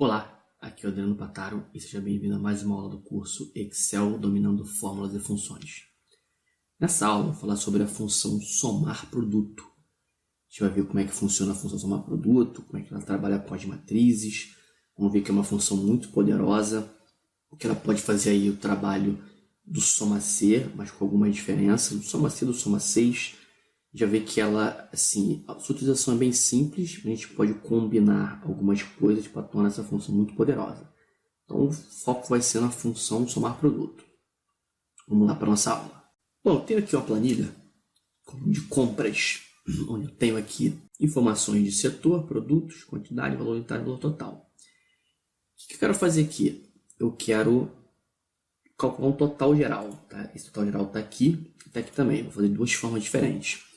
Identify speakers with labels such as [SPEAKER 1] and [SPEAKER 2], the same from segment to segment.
[SPEAKER 1] Olá, aqui é o Adriano Pataro e seja bem-vindo a mais uma aula do curso Excel dominando fórmulas e funções. Nessa aula eu vou falar sobre a função somar produto. A gente vai ver como é que funciona a função somar produto, como é que ela trabalha com as matrizes. Vamos ver que é uma função muito poderosa, que ela pode fazer aí o trabalho do soma ser, mas com alguma diferença, do soma ser, do soma 6. Já vê que ela, assim, a sua utilização é bem simples, a gente pode combinar algumas coisas para tornar essa função muito poderosa. Então, o foco vai ser na função somar produto. Vamos lá para a nossa aula. Bom, eu tenho aqui uma planilha de compras, onde eu tenho aqui informações de setor, produtos, quantidade, valor unitário e valor total. O que eu quero fazer aqui? Eu quero calcular um total geral. Tá? Esse total geral está aqui e está aqui também. Vou fazer de duas formas diferentes.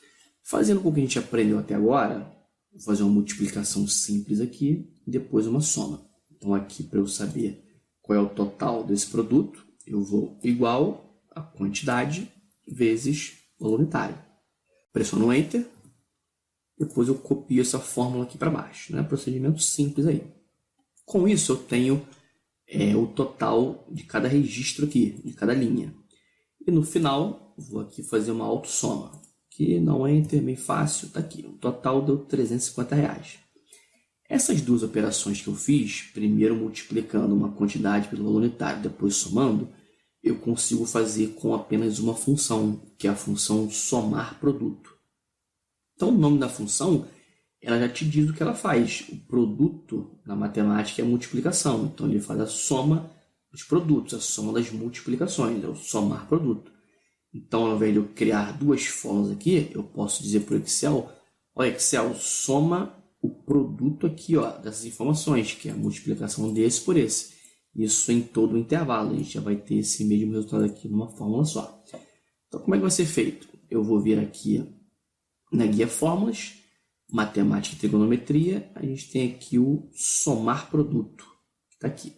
[SPEAKER 1] Fazendo com o que a gente aprendeu até agora, vou fazer uma multiplicação simples aqui e depois uma soma. Então aqui, para eu saber qual é o total desse produto, eu vou igual a quantidade vezes valor unitário. Pressiono Enter, depois eu copio essa fórmula aqui para baixo. Né? Procedimento simples aí. Com isso eu tenho o total de cada registro aqui, de cada linha. E no final, vou aqui fazer uma autossoma. Que não é Enter, bem fácil, está aqui. O total deu R$350. Essas duas operações que eu fiz, primeiro multiplicando uma quantidade pelo valor unitário, depois somando, eu consigo fazer com apenas uma função, que é a função somar produto. Então, o nome da função, ela já te diz o que ela faz. O produto, na matemática, é a multiplicação. Então, ele faz a soma dos produtos, a soma das multiplicações, é o somar produto. Então, ao invés de eu criar duas fórmulas aqui, eu posso dizer para o Excel, olha, Excel, soma o produto aqui, ó, dessas informações, que é a multiplicação desse por esse. Isso em todo o intervalo. A gente já vai ter esse mesmo resultado aqui numa fórmula só. Então, como é que vai ser feito? Eu vou vir aqui na guia fórmulas, matemática e trigonometria. A gente tem aqui o somar produto, que está aqui.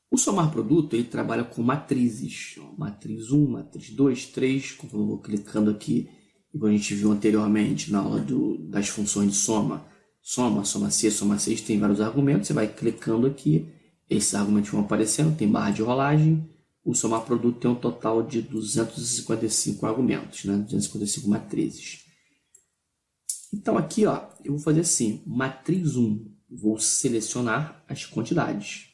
[SPEAKER 1] O somar produto, ele trabalha com matrizes, matriz 1, matriz 2, 3, como eu vou clicando aqui, igual a gente viu anteriormente na aula das funções de soma, soma C, soma 6, tem vários argumentos, você vai clicando aqui, esses argumentos vão aparecendo, tem barra de rolagem, o somar produto tem um total de 255 argumentos, né? 255 matrizes. Então aqui, ó, eu vou fazer assim, matriz 1, vou selecionar as quantidades.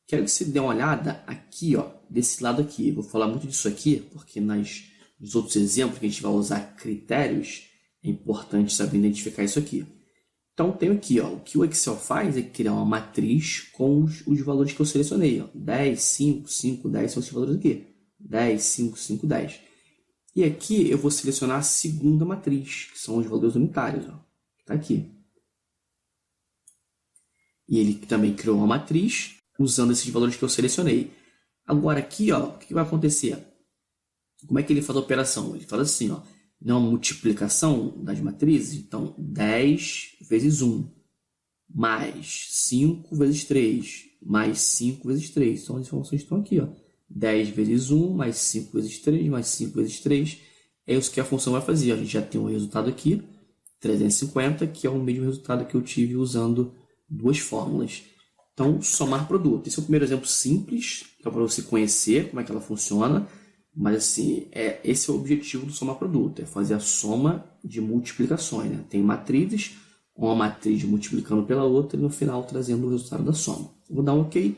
[SPEAKER 1] Quero que você dê uma olhada aqui, ó, desse lado aqui. Eu vou falar muito disso aqui, porque nos outros exemplos que a gente vai usar critérios, é importante saber identificar isso aqui. Então, tenho aqui, ó, o que o Excel faz é criar uma matriz com os valores que eu selecionei. Ó, 10, 5, 5, 10 são esses valores aqui. 10, 5, 5, 10. E aqui eu vou selecionar a segunda matriz, que são os valores unitários. Está aqui. E ele também criou uma matriz usando esses valores que eu selecionei. Agora aqui, ó, o que vai acontecer? Como é que ele faz a operação? Ele faz assim, ó, não multiplicação das matrizes, então 10 vezes 1, mais 5 vezes 3, mais 5 vezes 3. Então as informações estão aqui, ó. 10 vezes 1, mais 5 vezes 3, mais 5 vezes 3. É isso que a função vai fazer. A gente já tem um resultado aqui, 350, que é o mesmo resultado que eu tive usando duas fórmulas. Então, somar produto. Esse é o primeiro exemplo simples, para você conhecer como é que ela funciona. Mas, assim, esse é o objetivo do somar produto, é fazer a soma de multiplicações. Né? Tem matrizes, uma matriz multiplicando pela outra e no final trazendo o resultado da soma. Vou dar um OK.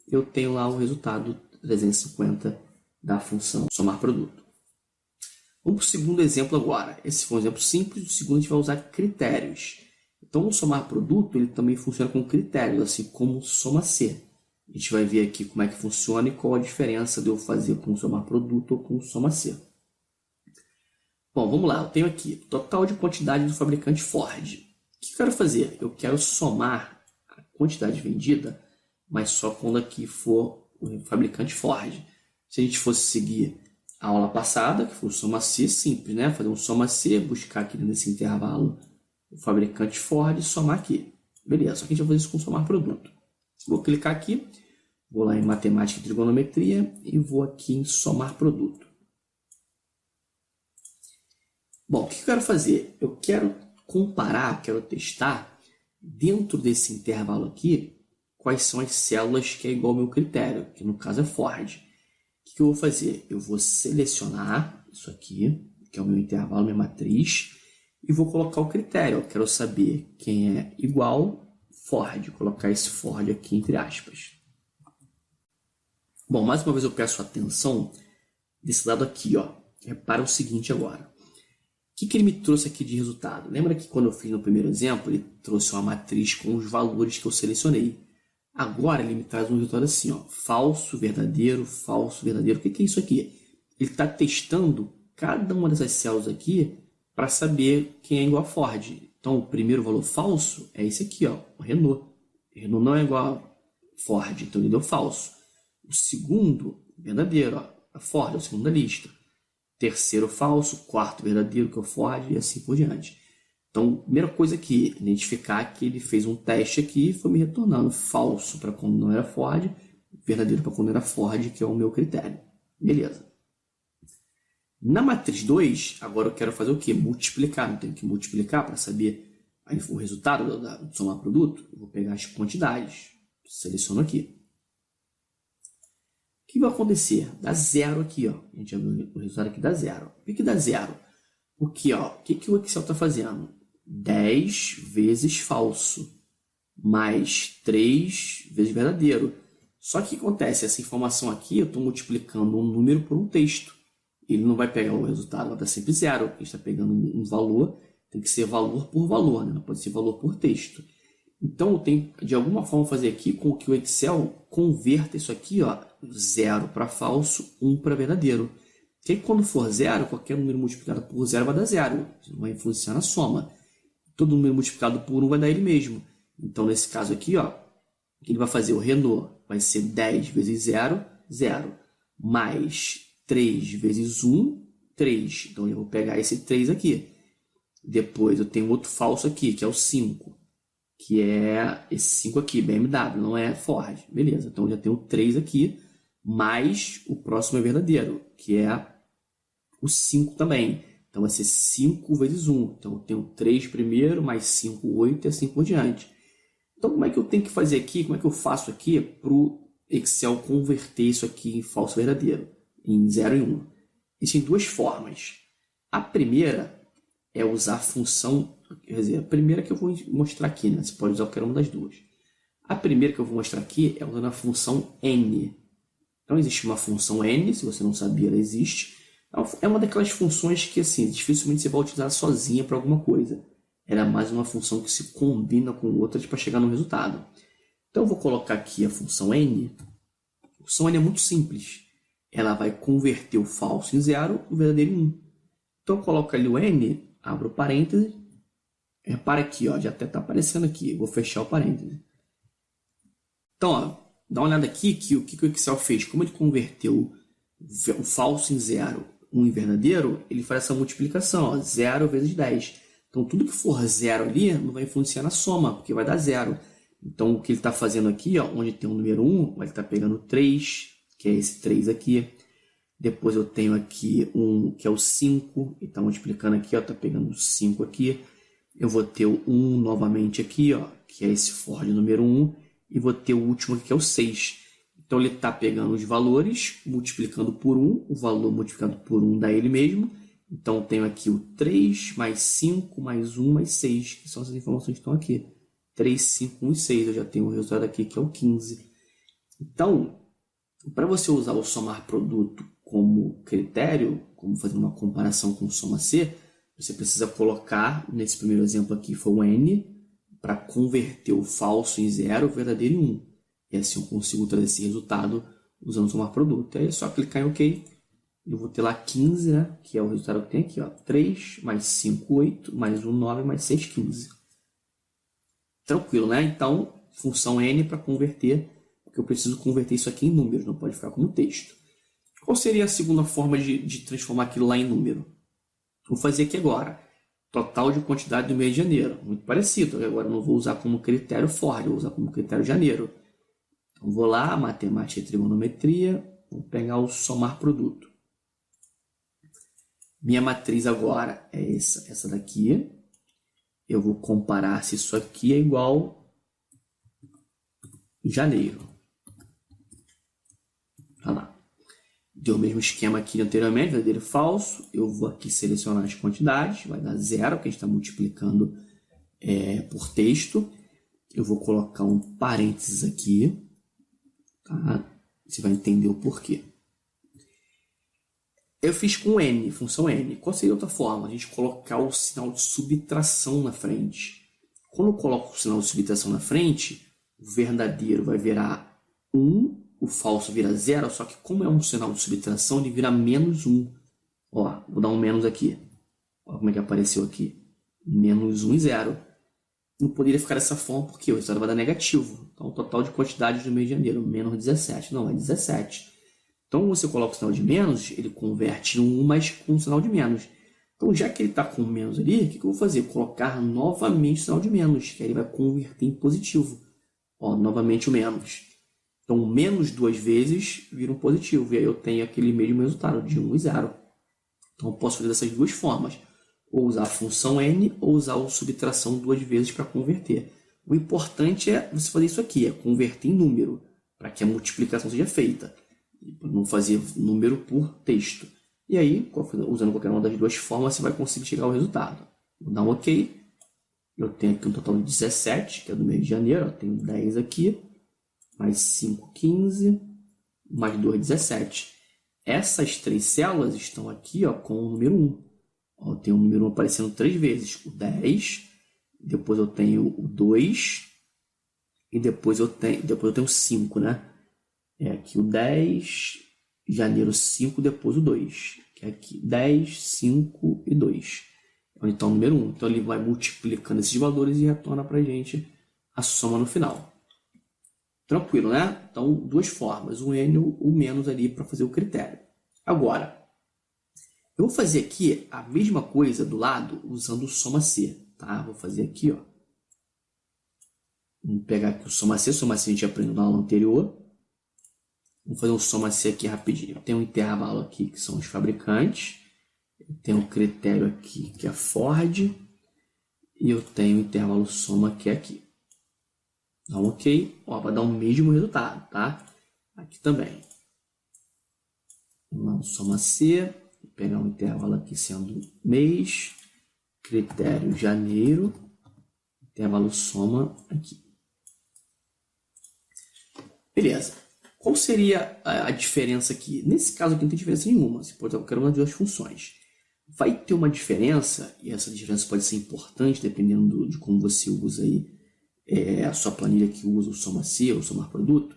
[SPEAKER 1] Eu tenho lá o resultado 350 da função somar produto. Vamos para o segundo exemplo agora. Esse foi um exemplo simples, o segundo a gente vai usar critérios. Então, o somar produto ele também funciona com critérios, assim como o soma C. A gente vai ver aqui como é que funciona e qual a diferença de eu fazer com o somar produto ou com o soma C. Bom, vamos lá. Eu tenho aqui total de quantidade do fabricante Ford. O que eu quero fazer? Eu quero somar a quantidade vendida, mas só quando aqui for o fabricante Ford. Se a gente fosse seguir a aula passada, que foi o soma C, simples, né? Fazer um soma C, buscar aqui nesse intervalo o fabricante Ford e somar aqui. Beleza, só que a gente vai fazer isso com somar produto. Vou clicar aqui, vou lá em matemática e trigonometria e vou aqui em somar produto. Bom, o que eu quero fazer? Eu quero comparar, quero testar dentro desse intervalo aqui, quais são as células que é igual ao meu critério, que no caso é Ford. O que eu vou fazer? Eu vou selecionar isso aqui, que é o meu intervalo, minha matriz, e vou colocar o critério. Eu quero saber quem é igual Ford, colocar esse Ford aqui entre aspas. Bom, mais uma vez eu peço atenção desse lado aqui, ó. Repara o seguinte agora. O que ele me trouxe aqui de resultado? Lembra que quando eu fiz no primeiro exemplo, ele trouxe uma matriz com os valores que eu selecionei. Agora ele me traz um resultado assim, ó, falso, verdadeiro, falso, verdadeiro. O que é isso aqui? Ele está testando cada uma dessas células aqui para saber quem é igual a Ford. Então, o primeiro valor falso é esse aqui, ó, o Renault. O Renault não é igual a Ford, então ele deu falso. O segundo, verdadeiro, ó, a Ford é o segundo da lista. Terceiro, falso. Quarto, verdadeiro, que é o Ford, e assim por diante. Então, primeira coisa aqui, identificar que ele fez um teste aqui e foi me retornando falso para quando não era Ford, verdadeiro para quando era Ford, que é o meu critério. Beleza. Na matriz 2, agora eu quero fazer o quê? Multiplicar. Não tenho que multiplicar para saber o resultado do somar produto. Eu vou pegar as quantidades. Seleciono aqui. O que vai acontecer? Dá zero aqui, ó. A gente já viu o resultado aqui, dá zero. Por que dá zero? Porque, ó, o que o Excel está fazendo? 10 vezes falso, mais 3 vezes verdadeiro. Só que o que acontece? Essa informação aqui, eu estou multiplicando um número por um texto. Ele não vai pegar o resultado, vai dar sempre zero. Ele está pegando um valor, tem que ser valor por valor, né? Não pode ser valor por texto. Então, eu tenho, de alguma forma, fazer aqui com que o Excel converta isso aqui, ó, 0 para falso, 1 para verdadeiro. Porque aí, quando for zero, qualquer número multiplicado por zero vai dar zero. Não vai influenciar na soma. Todo número multiplicado por 1 vai dar ele mesmo. Então, nesse caso aqui, ó, o que ele vai fazer? O Renault vai ser 10 vezes 0, 0. Mais 3 vezes 1, 3. Então, eu vou pegar esse 3 aqui. Depois, eu tenho outro falso aqui, que é o 5. Que é esse 5 aqui, BMW, não é Ford. Beleza, então eu já tenho 3 aqui, mais o próximo é verdadeiro, que é o 5 também. Então vai ser 5 vezes 1. Então eu tenho 3 primeiro, mais 5, 8 e assim por diante. Então como é que eu tenho que fazer aqui, como é que eu faço aqui para o Excel converter isso aqui em falso verdadeiro, em 0 e 1? Existem duas formas. A primeira é usar a função, quer dizer, a primeira que eu vou mostrar aqui, né? Você pode usar qualquer uma das duas. A primeira que eu vou mostrar aqui é usando a função n. Então existe uma função n, se você não sabia, ela existe. É uma daquelas funções que assim, dificilmente você vai utilizar sozinha para alguma coisa. Ela é mais uma função que se combina com outras para chegar no resultado. Então eu vou colocar aqui a função n. A função n é muito simples. Ela vai converter o falso em 0 e o verdadeiro em 1. Então eu coloco ali o n, abro o parêntese. Repara aqui, ó, já até está aparecendo aqui. Eu vou fechar o parêntese. Então, ó, dá uma olhada aqui que o que o Excel fez. Como ele converteu o falso em 0, 1 em verdadeiro, ele faz essa multiplicação, ó, 0 vezes 10. Então, tudo que for 0 ali não vai influenciar na soma, porque vai dar 0. Então, o que ele está fazendo aqui, ó, onde tem o número 1, ele está pegando 3, que é esse 3 aqui. Depois eu tenho aqui um que é o 5, e está multiplicando aqui, está pegando o 5 aqui. Eu vou ter o 1 novamente aqui, ó, que é esse for de número 1, e vou ter o último aqui, que é o 6. Então ele está pegando os valores, multiplicando por 1, o valor multiplicado por 1 dá ele mesmo. Então eu tenho aqui o 3, mais 5, mais 1, mais 6, que são essas informações que estão aqui. 3, 5, 1 e 6, eu já tenho o resultado aqui, que é o 15. Então, para você usar o somar produto como critério, como fazer uma comparação com o soma C, você precisa colocar, nesse primeiro exemplo aqui foi o n, para converter o falso em 0, o verdadeiro em 1. E assim eu consigo trazer esse resultado usando o somar produto. Aí é só clicar em OK. Eu vou ter lá 15, né, que é o resultado que tem aqui, ó, 3 mais 5, 8, mais 1, 9, mais 6, 15. Tranquilo, né? Então, função n para converter, porque eu preciso converter isso aqui em números, não pode ficar como texto. Qual seria a segunda forma de transformar aquilo lá em número? Vou fazer aqui agora. Total de quantidade do mês de janeiro. Muito parecido. Agora eu não vou usar como critério Ford, vou usar como critério janeiro. Então vou lá, matemática e trigonometria. Vou pegar o somar produto. Minha matriz agora é essa daqui. eu vou comparar se isso aqui é igual janeiro. Olha lá. Deu o mesmo esquema aqui anteriormente, verdadeiro e falso. Eu vou aqui selecionar as quantidades, vai dar 0, que a gente está multiplicando por texto. Eu vou colocar um parênteses aqui, tá? Você vai entender o porquê. Eu fiz com N, função N. Qual seria outra forma? A gente colocar o sinal de subtração na frente. Quando eu coloco o sinal de subtração na frente, o verdadeiro vai virar 1, o falso vira 0, só que como é um sinal de subtração, ele vira menos 1. Ó, vou dar um menos aqui. Olha como é que apareceu aqui. Menos 1 e 0. Não poderia ficar dessa forma porque o resultado vai dar negativo. Então, o total de quantidades do mês de janeiro, menos 17. Não, é 17. Então, você coloca o sinal de menos, ele converte em 1, mas com o sinal de menos. Então, já que ele está com menos ali, o que eu vou fazer? Colocar novamente o sinal de menos, que aí ele vai converter em positivo. Ó, novamente o menos. Então, menos 2 vezes vira um positivo. E aí eu tenho aquele mesmo resultado, de 1 e 0. Então, eu posso fazer dessas duas formas. Ou usar a função N, ou usar a subtração 2 vezes para converter. O importante é você fazer isso aqui, é converter em número, para que a multiplicação seja feita. Não fazer número por texto. E aí, usando qualquer uma das duas formas, você vai conseguir chegar ao resultado. Vou dar um OK. Eu tenho aqui um total de 17, que é do mês de janeiro. Eu tenho 10 aqui. Mais 5, 15. Mais 2, 17. Essas 3 células estão aqui, ó, com o número 1. Ó, eu tenho o número 1 aparecendo 3 vezes. O 10. Depois eu tenho o 2. E depois eu tenho 5, né? É aqui o 10, janeiro 5, depois o 2. Que é aqui 10, 5 e 2. Onde está o número 1. Então ele vai multiplicando esses valores e retorna para a gente a soma no final. Tranquilo, né? Então, duas formas. O N ou o menos ali para fazer o critério. Agora, eu vou fazer aqui a mesma coisa do lado usando o soma C. Tá? Vou fazer aqui, ó. Vamos pegar aqui o soma C. O soma C a gente aprendeu na aula anterior. Vamos fazer um soma C aqui rapidinho. Tem um intervalo aqui que são os fabricantes. Tem um critério aqui que é Ford. E eu tenho o intervalo soma que é aqui. Dá um OK. Ó, vai dar o mesmo resultado, tá? Aqui também. Vamos lá no soma C. Vou pegar um intervalo aqui sendo mês. Critério janeiro. Intervalo soma aqui. Beleza. Qual seria a diferença aqui? Nesse caso aqui não tem diferença nenhuma. Você pode usar qualquer uma das duas funções. Vai ter uma diferença, e essa diferença pode ser importante, dependendo de como você usa aí, a sua planilha que usa o soma C, ou somar produto,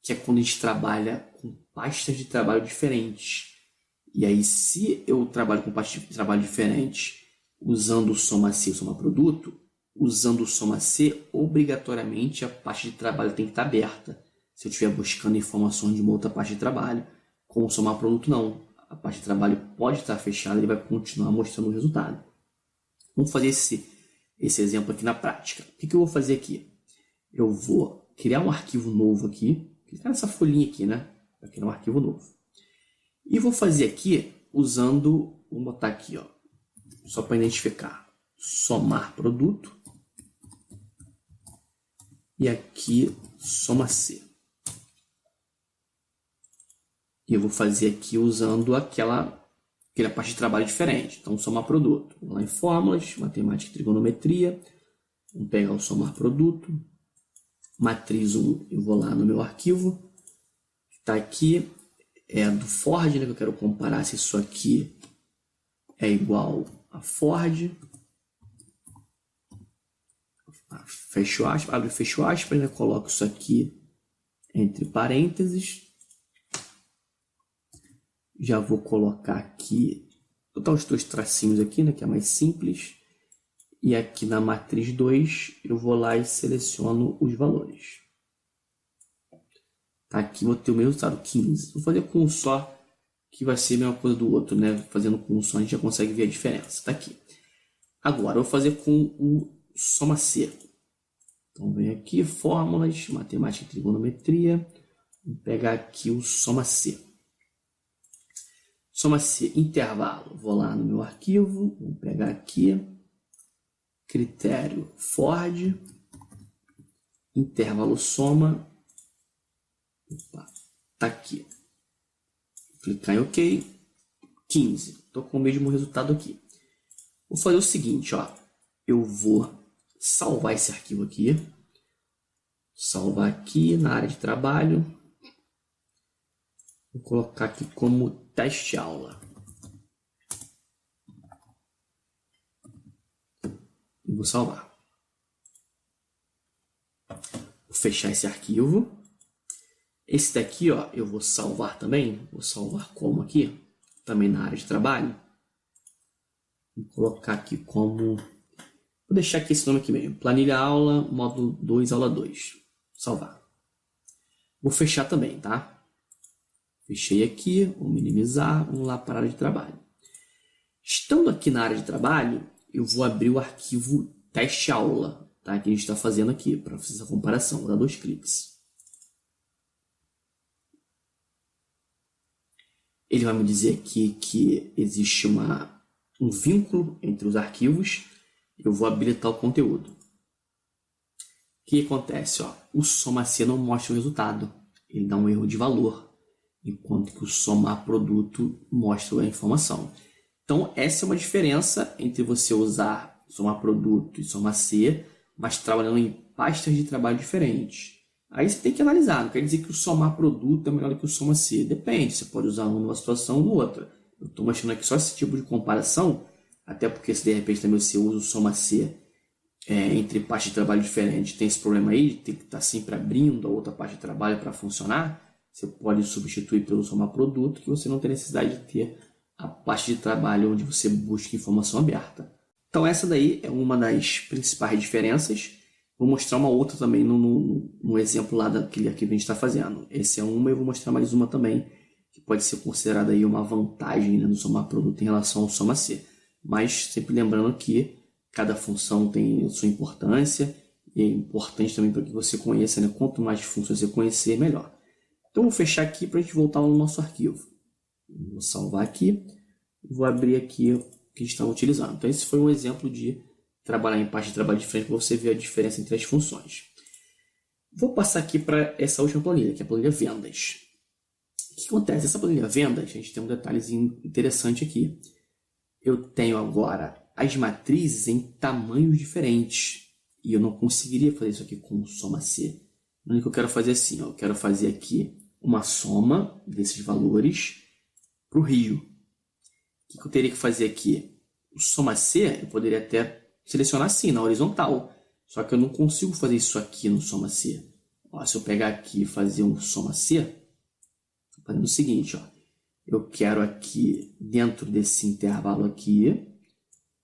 [SPEAKER 1] que é quando a gente trabalha com pastas de trabalho diferentes. E aí, se eu trabalho com pastas de trabalho diferentes, usando o soma C, ou somar produto, usando o soma C, obrigatoriamente a pasta de trabalho tem que estar aberta. Se eu estiver buscando informações de uma outra parte de trabalho, com o somar produto não. A parte de trabalho pode estar fechada, ele vai continuar mostrando o resultado. Vamos fazer esse exemplo aqui na prática. O que eu vou fazer aqui? Eu vou criar um arquivo novo aqui, clicar nessa folhinha aqui, né? Para criar um arquivo novo. E vou fazer aqui usando, vou botar aqui, ó, só para identificar, somar produto. E aqui, soma C. E eu vou fazer aqui usando aquela parte de trabalho diferente. Então, somar produto. Vou lá em fórmulas, matemática e trigonometria. Vou pegar o somar produto. Matriz 1, eu vou lá no meu arquivo. Está aqui, é do Ford, né? Que eu quero comparar se isso aqui é igual a Ford. Fecho aspas, abre e fecho aspas, né? Coloco isso aqui entre parênteses. Já vou colocar aqui, vou botar os dois tracinhos aqui, né, que é mais simples. E aqui na matriz 2, eu vou lá e seleciono os valores. Tá, aqui vou ter o meu resultado, 15. Vou fazer com um só, que vai ser a mesma coisa do outro, né? Fazendo com um só a gente já consegue ver a diferença. Tá aqui. Agora, eu vou fazer com o soma C. Então, vem aqui, fórmulas, matemática e trigonometria. Vou pegar aqui o soma C. Soma C, intervalo. Vou lá no meu arquivo, vou pegar aqui. critério Ford, intervalo soma, opa, tá aqui. Clicar em OK, 15. Estou com o mesmo resultado aqui. Vou fazer o seguinte, ó. Eu vou salvar esse arquivo aqui. Salvar aqui na área de trabalho. Vou colocar aqui como teste aula. E vou salvar. Vou fechar esse arquivo. Esse daqui, ó, eu vou salvar também. Vou salvar como aqui? Também na área de trabalho. Vou colocar aqui como... Vou deixar aqui esse nome aqui mesmo. Planilha aula, módulo 2, aula 2. Salvar. Vou fechar também, tá? Fechei aqui. Vou minimizar. Vamos lá para a área de trabalho. Estando aqui na área de trabalho, eu vou abrir o arquivo teste aula, tá? Que a gente está fazendo aqui, para fazer essa comparação. Vou dar 2 cliques. Ele vai me dizer aqui que existe um vínculo entre os arquivos. Eu vou habilitar o conteúdo. O que acontece? Ó, o soma-C não mostra o resultado. Ele dá um erro de valor. Enquanto que o somar produto mostra a informação. Então, essa é uma diferença entre você usar somar produto e somar-C, mas trabalhando em pastas de trabalho diferentes. Aí você tem que analisar, não quer dizer que o somar produto é melhor do que o soma-C. Depende, você pode usar um numa situação ou no outra. Eu estou mostrando aqui só esse tipo de comparação, até porque se de repente também você usa o soma-C entre pastas de trabalho diferentes, tem esse problema aí, de ter que estar sempre abrindo a outra pasta de trabalho para funcionar, você pode substituir pelo somar produto, que você não tem necessidade de ter a pasta de trabalho onde você busca informação aberta. Então essa daí é uma das principais diferenças. Vou mostrar uma outra também no exemplo lá daquele arquivo que a gente está fazendo. Essa é uma e eu vou mostrar mais uma também, que pode ser considerada aí uma vantagem, né, do somar produto em relação ao soma-C. Mas sempre lembrando que cada função tem sua importância e é importante também para que você conheça, né? Quanto mais funções você conhecer, melhor. Então vou fechar aqui para a gente voltar no nosso arquivo. Vou salvar aqui e vou abrir aqui o que a gente estava utilizando. Então esse foi um exemplo de trabalhar em pasta de trabalho diferente para você ver a diferença entre as funções. Vou passar aqui para essa última planilha, que é a planilha vendas. O que acontece? Essa planilha vendas, a gente tem um detalhezinho interessante aqui. Eu tenho agora as matrizes em tamanhos diferentes. E eu não conseguiria fazer isso aqui com soma-C. O único que eu quero fazer assim, ó, eu quero fazer aqui uma soma desses valores para o rio. O que eu teria que fazer aqui? O soma-C, eu poderia até selecionar assim, na horizontal. Só que eu não consigo fazer isso aqui no soma-C. Se eu pegar aqui e fazer um soma-C, estou fazendo o seguinte, ó. Eu quero aqui, dentro desse intervalo aqui,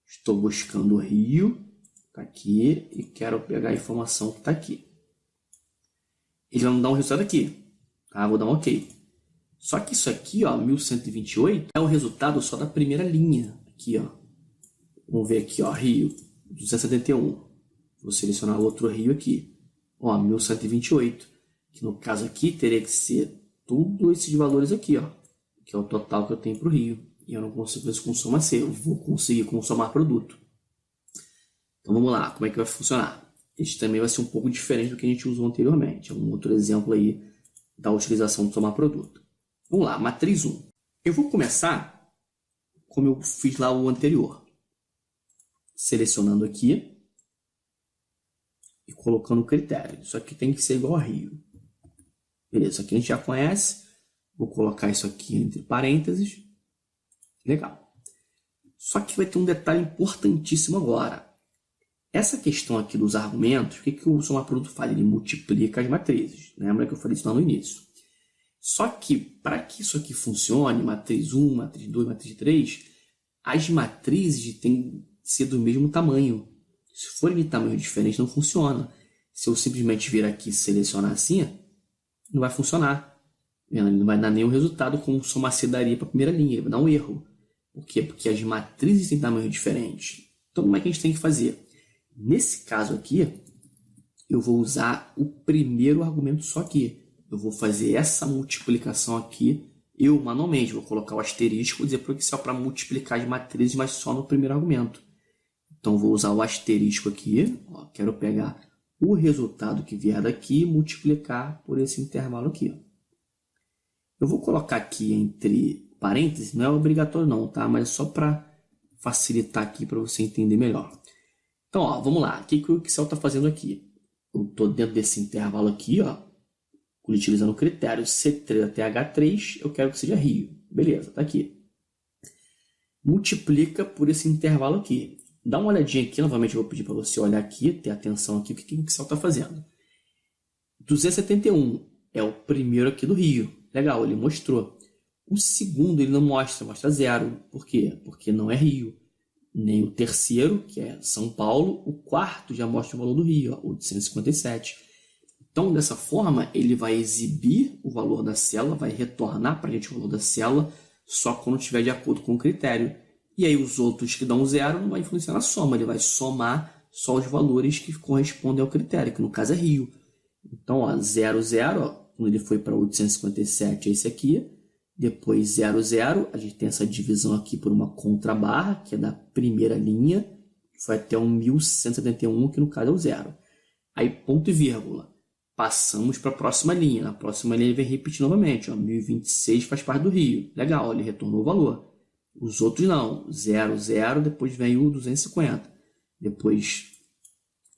[SPEAKER 1] estou buscando o rio, está aqui, e quero pegar a informação que está aqui. Ele vai me dar um resultado aqui. Tá? Vou dar um OK. Só que isso aqui, ó, 1128, é o resultado só da primeira linha. Aqui, ó. Vamos ver aqui, ó, rio 271. Vou selecionar outro rio aqui. Ó, 1128. Que no caso aqui teria que ser tudo esses valores aqui, ó. Que é o total que eu tenho para o rio. E eu não consigo fazer isso com soma-C. Eu vou conseguir com somar produto. Então vamos lá, como é que vai funcionar? Este também vai ser um pouco diferente do que a gente usou anteriormente. É um outro exemplo aí da utilização do somar produto. Vamos lá, matriz 1. Eu vou começar como eu fiz lá o anterior. Selecionando aqui e colocando o critério. Isso aqui tem que ser igual a rio. Beleza, isso aqui a gente já conhece. Vou colocar isso aqui entre parênteses. Legal. Só que vai ter um detalhe importantíssimo agora. Essa questão aqui dos argumentos, o que o somar produto faz? Ele multiplica as matrizes. Lembra que eu falei isso lá no início? Só que, para que isso aqui funcione, matriz 1, matriz 2, matriz 3, as matrizes têm que ser do mesmo tamanho. Se forem de tamanho diferente, não funciona. Se eu simplesmente vir aqui e selecionar assim, não vai funcionar. Ele não vai dar nenhum resultado como o soma-C daria para a primeira linha. Ele vai dar um erro. Por quê? Porque as matrizes têm tamanho diferente. Então, como é que a gente tem que fazer? Nesse caso aqui, eu vou usar o primeiro argumento só aqui. Eu vou fazer essa multiplicação aqui, eu manualmente. Vou colocar o asterisco e dizer para o Excel para multiplicar as matrizes, mas só no primeiro argumento. Então, vou usar o asterisco aqui. Ó, quero pegar o resultado que vier daqui e multiplicar por esse intervalo aqui. Ó. Eu vou colocar aqui entre parênteses, não é obrigatório não, tá? Mas é só para facilitar aqui para você entender melhor. Então, ó, vamos lá. O que o Excel está fazendo aqui? Eu estou dentro desse intervalo aqui, ó, utilizando o critério C3 até H3, eu quero que seja Rio. Beleza, tá aqui. Multiplica por esse intervalo aqui. Dá uma olhadinha aqui, novamente eu vou pedir para você olhar aqui, ter atenção aqui, o que o Excel está fazendo. 271 é o primeiro aqui do Rio. Legal, ele mostrou. O segundo ele não mostra, mostra 0. Por quê? Porque não é Rio. Nem o terceiro, que é São Paulo. O quarto já mostra o valor do Rio, ó, 857. Então, dessa forma, ele vai exibir o valor da célula, vai retornar para a gente o valor da célula, só quando estiver de acordo com o critério. E aí os outros que dão 0 não vai influenciar na soma, ele vai somar só os valores que correspondem ao critério, que no caso é Rio. Então, ó, 0, 0, ó, quando ele foi para 857 é esse aqui. Depois 0, 0, a gente tem essa divisão aqui por uma contrabarra, que é da primeira linha, que foi até o 1171, que no caso é o 0. Aí ponto e vírgula. Passamos para a próxima linha. Na próxima linha ele vem repetir novamente. Ó, 1026 faz parte do Rio. Legal, ele retornou o valor. Os outros não. 0, 0, depois vem o 250. Depois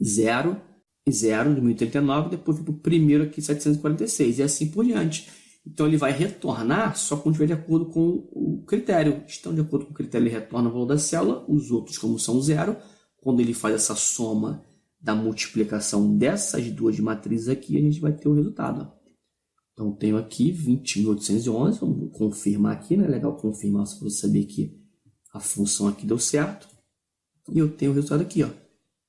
[SPEAKER 1] 0 e 0 de 1039, depois vem para o primeiro aqui, 746. E assim por diante. Então ele vai retornar só quando estiver de acordo com o critério. Estão de acordo com o critério, ele retorna o valor da célula. Os outros, como são 0, quando ele faz essa soma da multiplicação dessas duas matrizes aqui, a gente vai ter o resultado. Então, tenho aqui 20.811, vamos confirmar aqui, né? Legal confirmar para você saber que a função aqui deu certo. E eu tenho o resultado aqui, ó,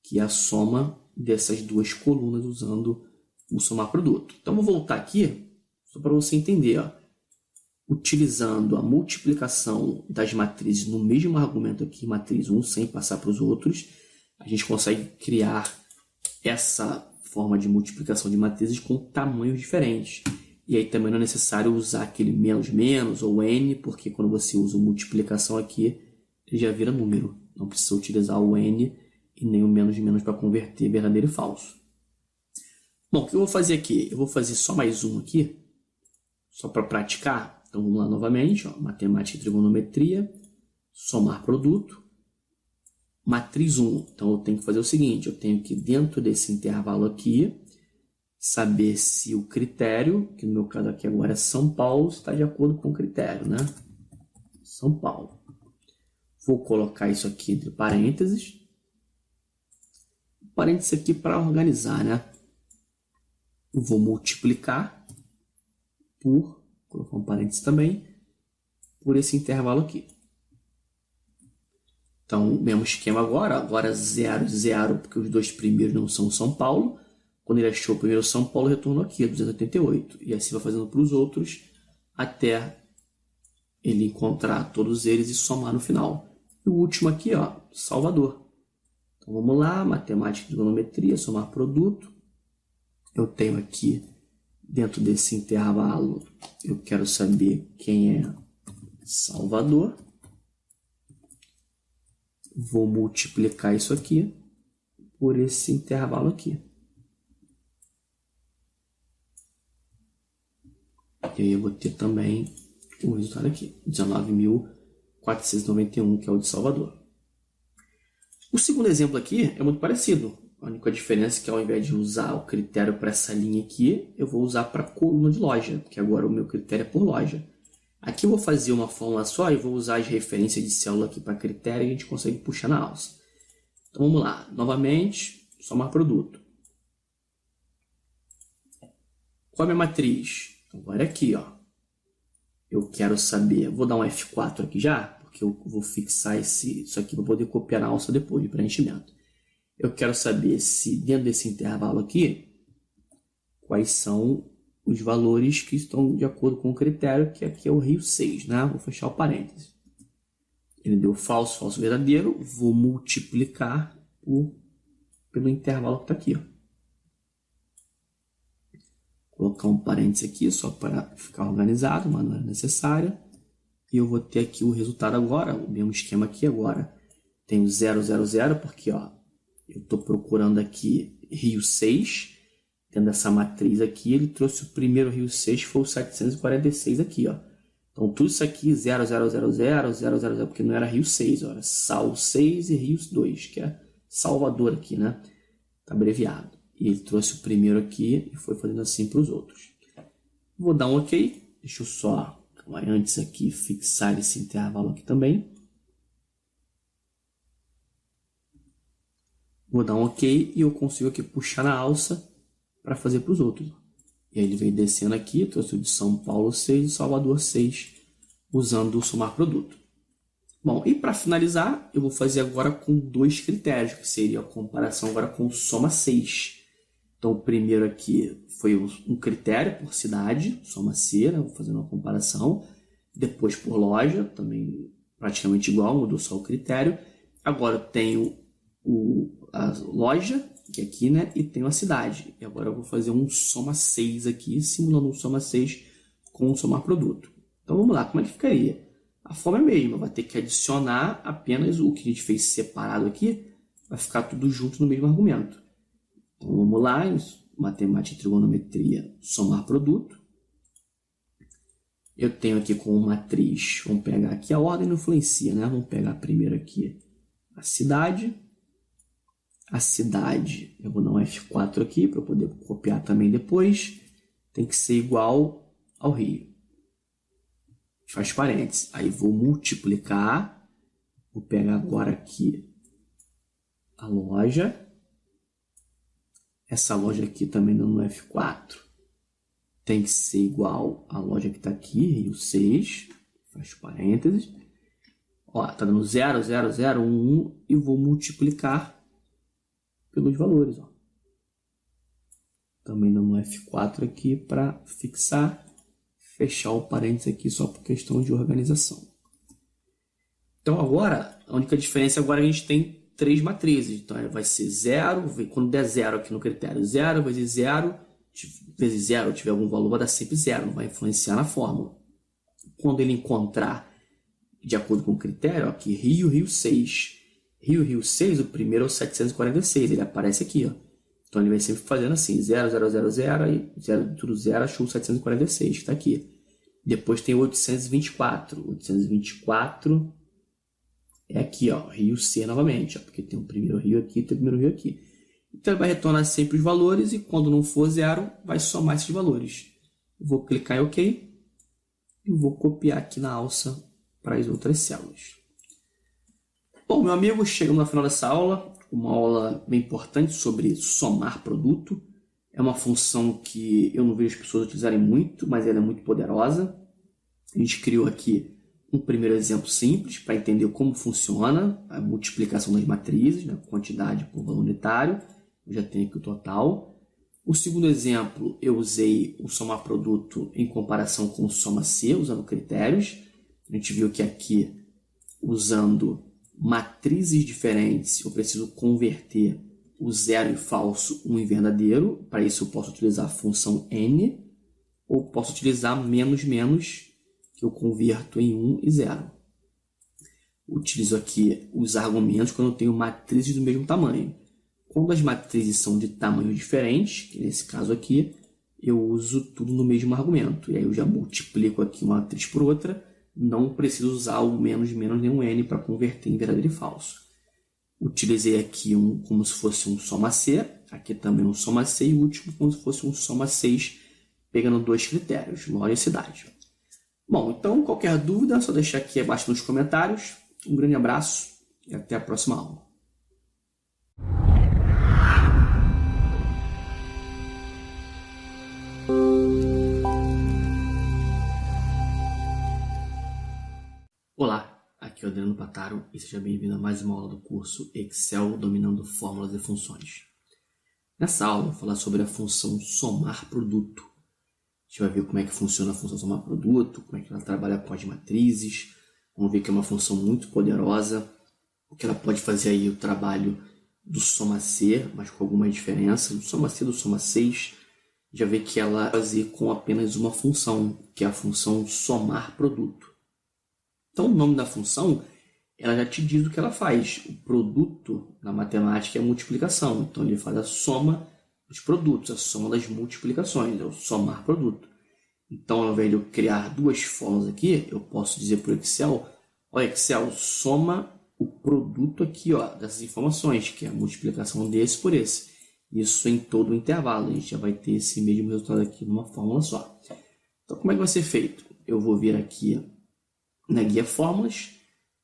[SPEAKER 1] que é a soma dessas duas colunas usando o somar produto. Então, vou voltar aqui, só para você entender, ó. Utilizando a multiplicação das matrizes no mesmo argumento aqui, matriz 1, sem passar para os outros, a gente consegue criar essa forma de multiplicação de matrizes com tamanhos diferentes. E aí também não é necessário usar aquele menos menos ou n, porque quando você usa multiplicação aqui, ele já vira número. Não precisa utilizar o n e nem o menos menos para converter verdadeiro e falso. Bom, o que eu vou fazer aqui? Eu vou fazer só mais um aqui, só para praticar. Então vamos lá novamente, ó, matemática e trigonometria, somar produto. Matriz 1, então eu tenho que fazer o seguinte, eu tenho que dentro desse intervalo aqui, saber se o critério, que no meu caso aqui agora é São Paulo, está de acordo com o critério, né? São Paulo. Vou colocar isso aqui entre parênteses. Parênteses aqui para organizar, né? Vou multiplicar por, vou colocar um parênteses também, por esse intervalo aqui. Então, mesmo esquema agora 0, 0, porque os dois primeiros não são São Paulo. Quando ele achou o primeiro São Paulo, retornou aqui, 288. E assim vai fazendo para os outros, até ele encontrar todos eles e somar no final. E o último aqui, ó, Salvador. Então, vamos lá, matemática e trigonometria, somar produto. Eu tenho aqui, dentro desse intervalo, eu quero saber quem é Salvador. Vou multiplicar isso aqui por esse intervalo aqui. E aí eu vou ter também o resultado aqui, 19.491, que é o de Salvador. O segundo exemplo aqui é muito parecido. A única diferença é que ao invés de usar o critério para essa linha aqui, eu vou usar para a coluna de loja, porque agora o meu critério é por loja. Aqui eu vou fazer uma fórmula só e vou usar as referências de célula aqui para critério e a gente consegue puxar na alça. Então vamos lá, novamente, somar produto. Qual é a minha matriz? Agora é aqui, ó. Eu quero saber, vou dar um F4 aqui já, porque eu vou fixar isso aqui para poder copiar na alça depois de preenchimento. Eu quero saber se dentro desse intervalo aqui, quais são os valores que estão de acordo com o critério, que aqui é o Rio 6, né? Vou fechar o parêntese. Ele deu falso, falso, verdadeiro. Vou multiplicar pelo intervalo que está aqui, ó. Colocar um parêntese aqui só para ficar organizado, mas não é necessário. E eu vou ter aqui o resultado agora, o mesmo esquema aqui agora. tenho 0, 0, 0, porque ó, eu estou procurando aqui Rio 6, dentro dessa matriz aqui, ele trouxe o primeiro Rio 6, que foi o 746 aqui, ó. Então, tudo isso aqui, 0, 0, 0, 0, 0, 0, 0, porque não era Rio 6, ó, era Sal 6 e Rio 2, que é Salvador aqui, né? Tá abreviado. E ele trouxe o primeiro aqui e foi fazendo assim para os outros. Vou dar um OK. Deixa eu só, antes aqui, fixar esse intervalo aqui também. Vou dar um OK e eu consigo aqui puxar na alça para fazer para os outros. E aí ele veio descendo aqui, trouxe o de São Paulo 6 e Salvador 6, usando o somar produto. Bom, e para finalizar, eu vou fazer agora com dois critérios, que seria a comparação agora com o soma 6. Então, o primeiro aqui foi um critério por cidade, soma C, né? Vou fazer uma comparação. Depois por loja, também praticamente igual, mudou só o critério. Agora eu tenho a loja, que é aqui, né? E tenho a cidade. E agora eu vou fazer um soma 6 aqui, simulando um soma 6 com o somar produto. Então vamos lá, como é que ficaria? A forma é a mesma, vai ter que adicionar apenas o que a gente fez separado aqui, vai ficar tudo junto no mesmo argumento. Então vamos lá, matemática e trigonometria, somar produto. Eu tenho aqui como matriz, vamos pegar aqui, a ordem não influencia, né? Vamos pegar primeiro aqui a cidade. A cidade, eu vou dar um F4 aqui para eu poder copiar também depois. Tem que ser igual ao Rio. Faz parênteses. Aí vou multiplicar. Vou pegar agora aqui a loja. Essa loja aqui também dando um F4. Tem que ser igual à loja que está aqui, Rio 6. Faz parênteses. Ó, tá dando 0, 0, 0, 1, 1. E vou multiplicar pelos valores, ó. Também dando um F4 aqui para fixar, fechar o parênteses aqui só por questão de organização. Então agora, a única diferença agora é que a gente tem três matrizes. Então vai ser 0, quando der 0 aqui no critério, 0 vezes 0, vezes 0 tiver algum valor, vai dar sempre 0, não vai influenciar na fórmula. Quando ele encontrar, de acordo com o critério, ó, aqui Rio, Rio 6. Rio 6, o primeiro é o 746, ele aparece aqui, ó. Então ele vai sempre fazendo assim, 0, 0, 0, 0, aí 0, tudo 0, achou o 746, que está aqui. Depois tem o 824. 824 é aqui, ó, Rio C novamente, ó, porque tem o primeiro Rio aqui e tem o primeiro Rio aqui. Então ele vai retornar sempre os valores e quando não for 0, vai somar esses valores. Vou clicar em OK e vou copiar aqui na alça para as outras células. Bom, meu amigo, chegamos no final dessa aula, uma aula bem importante sobre somar produto. É uma função que eu não vejo as pessoas utilizarem muito, mas ela é muito poderosa. A gente criou aqui um primeiro exemplo simples para entender como funciona a multiplicação das matrizes, né? Quantidade por valor unitário. Eu já tenho aqui o total. O segundo exemplo, eu usei o somar produto em comparação com o soma C, usando critérios. A gente viu que aqui, usando matrizes diferentes, eu preciso converter o zero em falso, um em verdadeiro. Para isso eu posso utilizar a função n, ou posso utilizar menos, menos, que eu converto em 1 e 0. Utilizo aqui os argumentos quando eu tenho matrizes do mesmo tamanho. Quando as matrizes são de tamanhos diferentes, que nesse caso aqui, eu uso tudo no mesmo argumento. E aí eu já multiplico aqui uma matriz por outra, não preciso usar o menos, menos nem um n para converter em verdadeiro e falso. Utilizei aqui como se fosse um soma C, aqui também um soma C, e o último como se fosse um soma 6, pegando dois critérios, loja e cidade. Bom, então qualquer dúvida é só deixar aqui abaixo nos comentários. Um grande abraço e até a próxima aula. Olá, aqui é o Adriano Pataro e seja bem-vindo a mais uma aula do curso Excel dominando fórmulas e funções. Nessa aula eu vou falar sobre a função somar produto. A gente vai ver como é que funciona a função somar produto, como é que ela trabalha com as matrizes. Vamos ver que é uma função muito poderosa, que ela pode fazer aí o trabalho do soma C, mas com alguma diferença. Do soma C, do soma 6, já vê que ela fazer com apenas uma função, que é a função somar produto. Então, o nome da função ela já te diz o que ela faz. O produto na matemática é a multiplicação. Então, ele faz a soma dos produtos, a soma das multiplicações, é o somar produto. Então, ao invés de eu criar duas fórmulas aqui, eu posso dizer para o Excel, ó, Excel, soma o produto aqui, ó, dessas informações, que é a multiplicação desse por esse. Isso em todo o intervalo. A gente já vai ter esse mesmo resultado aqui numa fórmula só. Então, como é que vai ser feito? Eu vou vir aqui na guia fórmulas,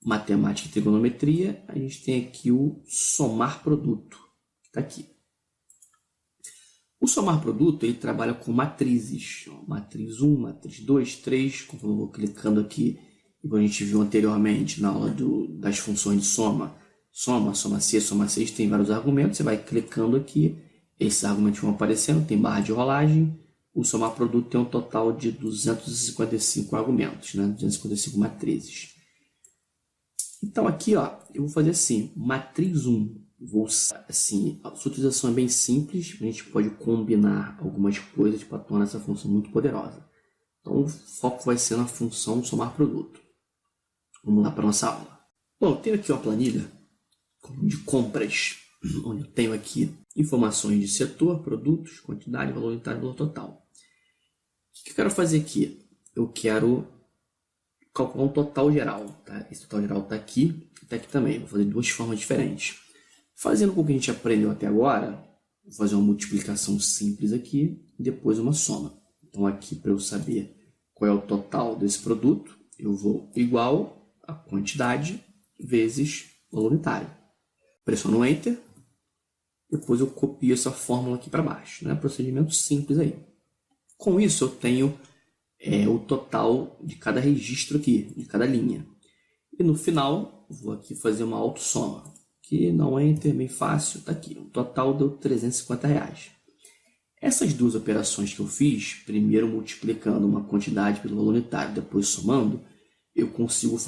[SPEAKER 1] matemática e trigonometria, a gente tem aqui o somar produto, que está aqui. O somar produto, ele trabalha com matrizes, matriz 1, matriz 2, 3, conforme eu vou clicando aqui, igual a gente viu anteriormente na aula das funções de soma, soma C, soma 6, tem vários argumentos, você vai clicando aqui, esses argumentos vão aparecendo, tem barra de rolagem, o somar produto tem um total de 255 argumentos, né? 255 matrizes. Então aqui, ó, eu vou fazer assim, matriz 1, assim, a sua utilização é bem simples, a gente pode combinar algumas coisas para tornar essa função muito poderosa. Então o foco vai ser na função somar produto. Vamos lá para a nossa aula. Bom, eu tenho aqui uma planilha de compras, onde eu tenho aqui informações de setor, produtos, quantidade, valor unitário e valor total. O que eu quero fazer aqui? Eu quero calcular um total geral. Tá? Esse total geral está aqui e está aqui também. Vou fazer de duas formas diferentes. Fazendo com o que a gente aprendeu até agora, vou fazer uma multiplicação simples aqui e depois uma soma. Então aqui, para eu saber qual é o total desse produto, eu vou igual a quantidade vezes valor unitário. Pressiono Enter, depois eu copio essa fórmula aqui para baixo. Né? Procedimento simples aí. Com isso eu tenho o total de cada registro aqui, de cada linha. E no final, vou aqui fazer uma autossoma, que não é bem fácil, está aqui. O total deu R$350. Essas duas operações que eu fiz, primeiro multiplicando uma quantidade pelo valor unitário, depois somando, eu consigo